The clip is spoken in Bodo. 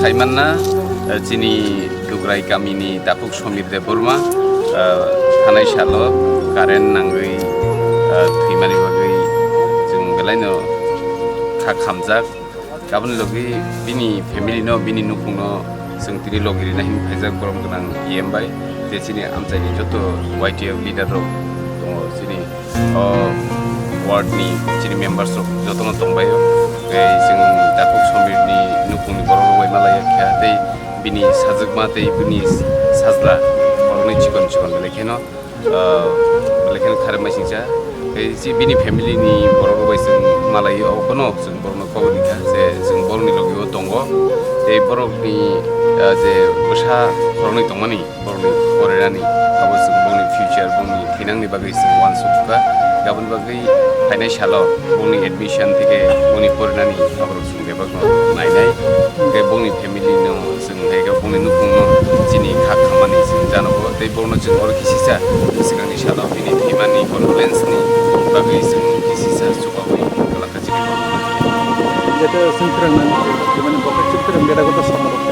Saimana Jini Dugrai Kamini Tapuk Samir Debbarma Hanai Shalo Karen Nangwi Thwimani Bagai Jung Belaino Khak Hamjak Gabon Logi Bini Family no Bini Nukungno Sungtiri Logiri Nahin Phaijak Borom Gonang Yembai Te Jini Amjai Joto YTF leader ro Jini ward ni Jini members ro Jotono Tongbayo Jung Tapuk Samir ni Nukungni Borom Malaya Kya Tei Bini Sajukma Tei Bini Sajla Boroni Chikon Lekeno Lekeno Kharma Singcha Si Bini family ni Bororo Baisung Malaya Okono Sung Borno Kognika Se Sung Boroni Logio Tongo Tei Boroni Je Busha Boroni Tongmani Boroni Borerani Abo Sung Boroni Future Boroni Tinangni Bagai Sung Wan Sukka Gabon Bagai Financial Boroni Admission Tike Boroni Porinani Abo Sung Debbarma Nainai Boni family no sung hega boni nukungno jini khak khamani sung janobo tei borno jung or kisisa sigangni shala bini thimani conference ni bagai sung kisisa Chubachu Khwlaikha jini borno jeta Swngpherang nani jemani bokak Swngpherang beda kota samaro